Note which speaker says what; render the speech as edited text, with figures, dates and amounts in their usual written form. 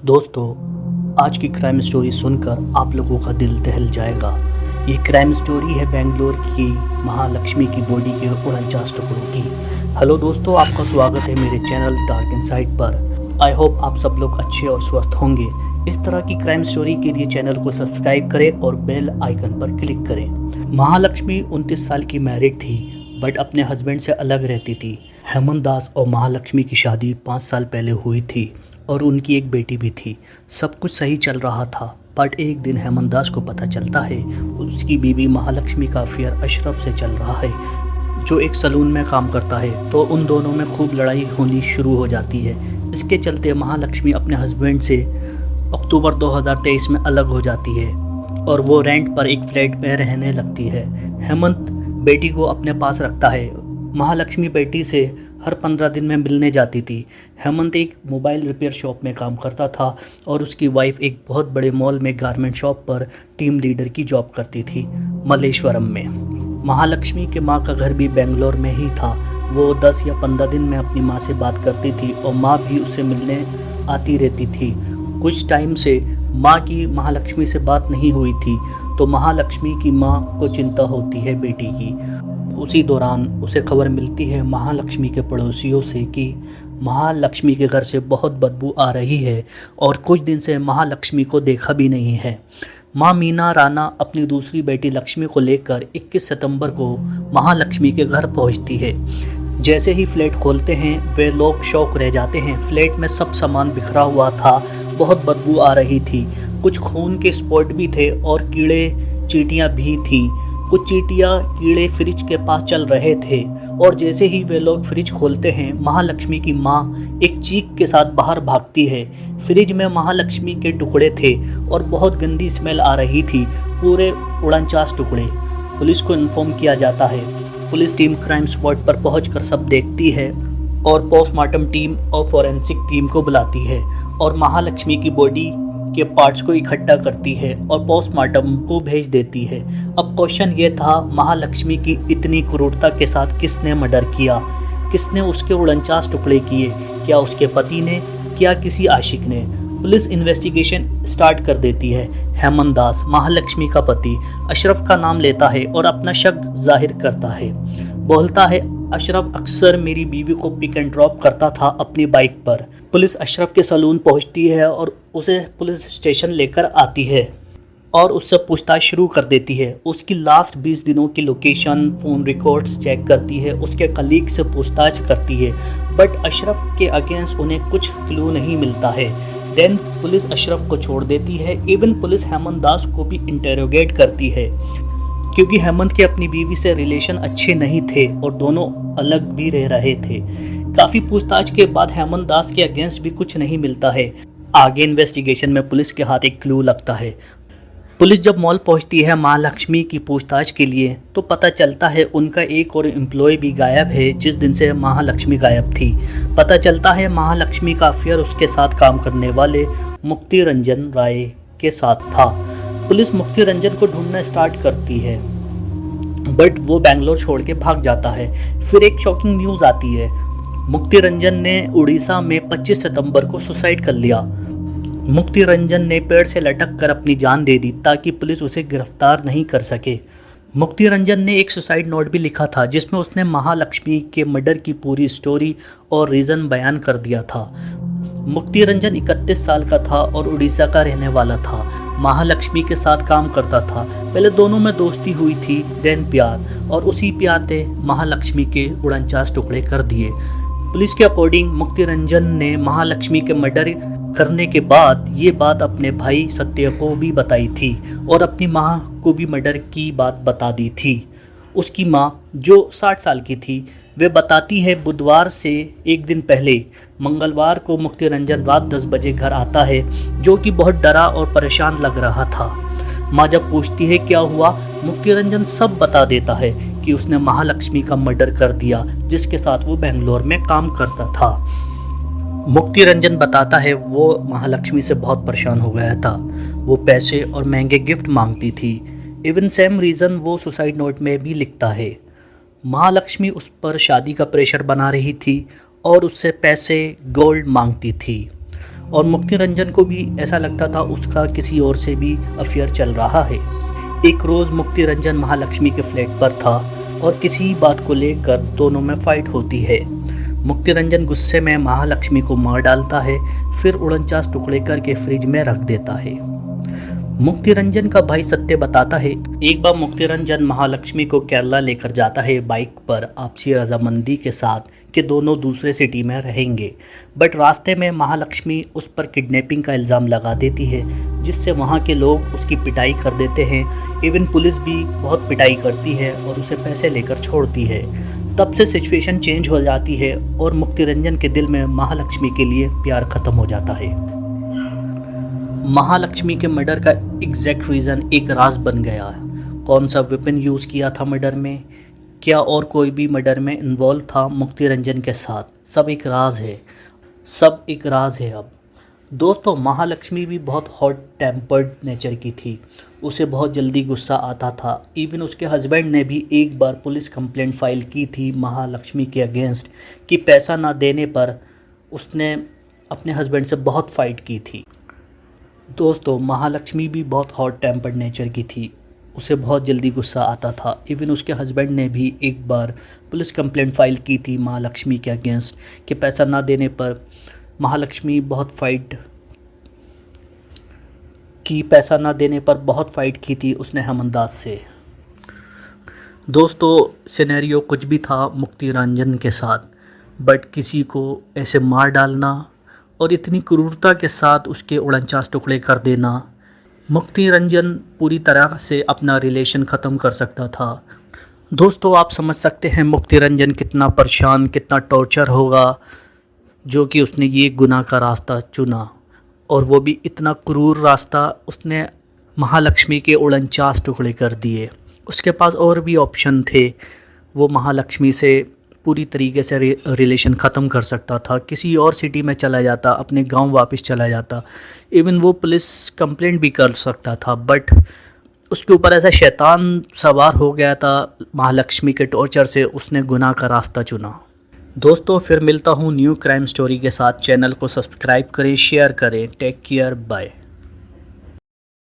Speaker 1: दोस्तों, आज की क्राइम स्टोरी सुनकर आप लोगों का दिल दहल जाएगा। ये क्राइम स्टोरी है बेंगलोर की महालक्ष्मी की बॉडी के 49 टुकड़ों की। हेलो दोस्तों, आपका स्वागत है मेरे चैनल डार्क इनसाइड पर। आई होप आप सब लोग अच्छे और स्वस्थ होंगे। इस तरह की क्राइम स्टोरी के लिए चैनल को सब्सक्राइब करें और बेल आइकन पर क्लिक करें। महालक्ष्मी 29 साल की मैरिड थी, बट अपने हस्बैंड से अलग रहती थी। हेमंत दास और महालक्ष्मी की शादी 5 साल पहले हुई थी और उनकी एक बेटी भी थी। सब कुछ सही चल रहा था, बट एक दिन हेमंत दास को पता चलता है उसकी बीवी महालक्ष्मी का अफेयर अशरफ से चल रहा है, जो एक सलून में काम करता है। तो उन दोनों में खूब लड़ाई होनी शुरू हो जाती है। इसके चलते महालक्ष्मी अपने हस्बैंड से अक्टूबर 2023 में अलग हो जाती है और वो रेंट पर एक फ्लैट में रहने लगती है। हेमंत बेटी को अपने पास रखता है। महालक्ष्मी बेटी से हर 15 दिन में मिलने जाती थी। हेमंत एक मोबाइल रिपेयर शॉप में काम करता था और उसकी वाइफ एक बहुत बड़े मॉल में गारमेंट शॉप पर टीम लीडर की जॉब करती थी, मल्लेश्वरम में। महालक्ष्मी के माँ का घर भी बेंगलोर में ही था। वो 10 या 15 दिन में अपनी माँ से बात करती थी और माँ भी उससे मिलने आती रहती थी। कुछ टाइम से माँ की महालक्ष्मी से बात नहीं हुई थी, तो महालक्ष्मी की माँ को चिंता होती है बेटी की। उसी दौरान उसे खबर मिलती है महालक्ष्मी के पड़ोसियों से कि महालक्ष्मी के घर से बहुत बदबू आ रही है और कुछ दिन से महालक्ष्मी को देखा भी नहीं है। माँ मीना राणा अपनी दूसरी बेटी लक्ष्मी को लेकर 21 सितंबर को महालक्ष्मी के घर पहुंचती है। जैसे ही फ्लैट खोलते हैं वे लोग शौक रह जाते हैं। फ्लैट में सब सामान बिखरा हुआ था, बहुत बदबू आ रही थी, कुछ खून के स्पॉट भी थे और कीड़े चींटियाँ भी थीं। कुछ चींटियाँ कीड़े फ्रिज के पास चल रहे थे और जैसे ही वे लोग फ्रिज खोलते हैं महालक्ष्मी की माँ एक चीख के साथ बाहर भागती है। फ्रिज में महालक्ष्मी के टुकड़े थे और बहुत गंदी स्मेल आ रही थी, पूरे 49 टुकड़े। पुलिस को इन्फॉर्म किया जाता है। पुलिस टीम क्राइम स्पॉट पर पहुंचकर सब देखती है और पोस्टमार्टम टीम और फॉरेंसिक टीम को बुलाती है और महालक्ष्मी की बॉडी के पार्ट्स को इकट्ठा करती है और पोस्टमार्टम को भेज देती है। अब क्वेश्चन ये था, महालक्ष्मी की इतनी क्रूरता के साथ किसने मर्डर किया? किसने उसके 49 टुकड़े किए? क्या उसके पति ने, क्या किसी आशिक ने? पुलिस इन्वेस्टिगेशन स्टार्ट कर देती है। हेमंत दास महालक्ष्मी का पति अशरफ का नाम लेता है और अपना शक जाहिर करता है। बोलता है, अशरफ अक्सर मेरी बीवी को पिक एंड ड्रॉप करता था अपनी बाइक पर। पुलिस अशरफ के सलून पहुंचती है और उसे पुलिस स्टेशन लेकर आती है और उससे पूछताछ शुरू कर देती है। उसकी लास्ट 20 दिनों की लोकेशन, फ़ोन रिकॉर्ड्स चेक करती है, उसके कलीग से पूछताछ करती है, बट अशरफ के अगेंस्ट उन्हें कुछ क्लू नहीं मिलता है। देन पुलिस अशरफ को छोड़ देती है। इवन पुलिस हेमंत दास को भी इंटेरोगेट करती है, क्योंकि हेमंत के अपनी बीवी से रिलेशन अच्छे नहीं थे और दोनों अलग भी रह रहे थे। काफ़ी पूछताछ के बाद हेमंत दास के अगेंस्ट भी कुछ नहीं मिलता है। आगे इन्वेस्टिगेशन में पुलिस के हाथ एक क्लू लगता है। पुलिस जब मॉल पहुंचती है महालक्ष्मी की पूछताछ के लिए, तो पता चलता है उनका एक और एम्प्लॉय भी गायब है जिस दिन से महालक्ष्मी गायब थी। पता चलता है महालक्ष्मी का अफेयर उसके साथ काम करने वाले मुक्ति रंजन राय के साथ था। पुलिस मुक्ति रंजन को ढूंढना स्टार्ट करती है, बट वो बेंगलोर छोड़ के भाग जाता है। फिर एक शॉकिंग न्यूज़ आती है, मुक्ति रंजन ने उड़ीसा में 25 सितंबर को सुसाइड कर लिया। मुक्ति रंजन ने पेड़ से लटक कर अपनी जान दे दी ताकि पुलिस उसे गिरफ्तार नहीं कर सके। मुक्ति रंजन ने एक सुसाइड नोट भी लिखा था जिसमें उसने महालक्ष्मी के मर्डर की पूरी स्टोरी और रीज़न बयान कर दिया था। मुक्ति रंजन 31 साल का था और उड़ीसा का रहने वाला था। महालक्ष्मी के साथ काम करता था। पहले दोनों में दोस्ती हुई थी, देन प्यार, और उसी प्यार ने महालक्ष्मी के 49 टुकड़े कर दिए। पुलिस के अकॉर्डिंग मुक्ति रंजन ने महालक्ष्मी के मर्डर करने के बाद ये बात अपने भाई सत्य को भी बताई थी और अपनी माँ को भी मर्डर की बात बता दी थी। उसकी माँ जो 60 साल की थी, वे बताती है बुधवार से एक दिन पहले मंगलवार को मुक्ति रंजन रात 10 बजे घर आता है, जो कि बहुत डरा और परेशान लग रहा था। माँ जब पूछती है क्या हुआ, मुक्ति रंजन सब बता देता है कि उसने महालक्ष्मी का मर्डर कर दिया, जिसके साथ वो बेंगलोर में काम करता था। मुक्ति रंजन बताता है वो महालक्ष्मी से बहुत परेशान हो गया था। वो पैसे और महंगे गिफ्ट मांगती थी। इवन सेम रीज़न वो सुसाइड नोट में भी लिखता है। महालक्ष्मी उस पर शादी का प्रेशर बना रही थी और उससे पैसे, गोल्ड मांगती थी। और मुक्ति रंजन को भी ऐसा लगता था उसका किसी और से भी अफेयर चल रहा है। एक रोज़ मुक्ति रंजन महालक्ष्मी के फ्लैट पर था और किसी बात को लेकर दोनों में फाइट होती है। मुक्ति रंजन गुस्से में महालक्ष्मी को मार डालता है, फिर 49 टुकड़े करके फ्रिज में रख देता है। मुक्ति रंजन का भाई सत्य बताता है एक बार मुक्ति रंजन महालक्ष्मी को केरला लेकर जाता है बाइक पर आपसी रजामंदी के साथ कि दोनों दूसरे सिटी में रहेंगे, बट रास्ते में महालक्ष्मी उस पर किडनैपिंग का इल्ज़ाम लगा देती है, जिससे वहाँ के लोग उसकी पिटाई कर देते हैं। इवन पुलिस भी बहुत पिटाई करती है और उसे पैसे लेकर छोड़ती है। तब से सिचुएशन चेंज हो जाती है और मुक्ति रंजन के दिल में महालक्ष्मी के लिए प्यार ख़त्म हो जाता है। महालक्ष्मी के मर्डर का एग्जैक्ट रीज़न एक राज बन गया है। कौन सा वेपन यूज़ किया था मर्डर में, क्या और कोई भी मर्डर में इन्वॉल्व था मुक्ति रंजन के साथ, सब एक राज है, सब एक राज है। अब दोस्तों, महालक्ष्मी भी बहुत हॉट टेम्पर्ड नेचर की थी, उसे बहुत जल्दी गुस्सा आता था। इवन उसके हस्बैंड ने भी एक बार पुलिस कंप्लेंट फाइल की थी महालक्ष्मी के अगेंस्ट कि पैसा ना देने पर उसने अपने हस्बैंड से बहुत फ़ाइट की थी। दोस्तों, महालक्ष्मी भी बहुत हॉट टेम्पर्ड नेचर की थी, उसे बहुत जल्दी गुस्सा आता था। इवन उसके हस्बैंड ने भी एक बार पुलिस कंप्लेंट फाइल की थी महालक्ष्मी के अगेंस्ट कि पैसा ना देने पर महालक्ष्मी बहुत फ़ाइट की थी उसने हमअंदाज से। दोस्तों, सिनेरियो कुछ भी था मुक्ति रंजन के साथ, बट किसी को ऐसे मार डालना और इतनी क्रूरता के साथ उसके 49 टुकड़े कर देना, मुक्ति रंजन पूरी तरह से अपना रिलेशन ख़त्म कर सकता था। दोस्तों, आप समझ सकते हैं मुक्ति रंजन कितना परेशान, कितना टॉर्चर होगा जो कि उसने ये गुनाह का रास्ता चुना, और वो भी इतना क्रूर रास्ता। उसने महालक्ष्मी के 49 टुकड़े कर दिए। उसके पास और भी ऑप्शन थे, वो महालक्ष्मी से पूरी तरीके से रिलेशन ख़त्म कर सकता था, किसी और सिटी में चला जाता, अपने गांव वापस चला जाता, इवन वो पुलिस कंप्लेंट भी कर सकता था, बट उसके ऊपर ऐसा शैतान सवार हो गया था महालक्ष्मी के टॉर्चर से, उसने गुनाह का रास्ता चुना। दोस्तों, फिर मिलता हूँ न्यू क्राइम स्टोरी के साथ। चैनल को सब्सक्राइब करें, शेयर करें। Take care, bye.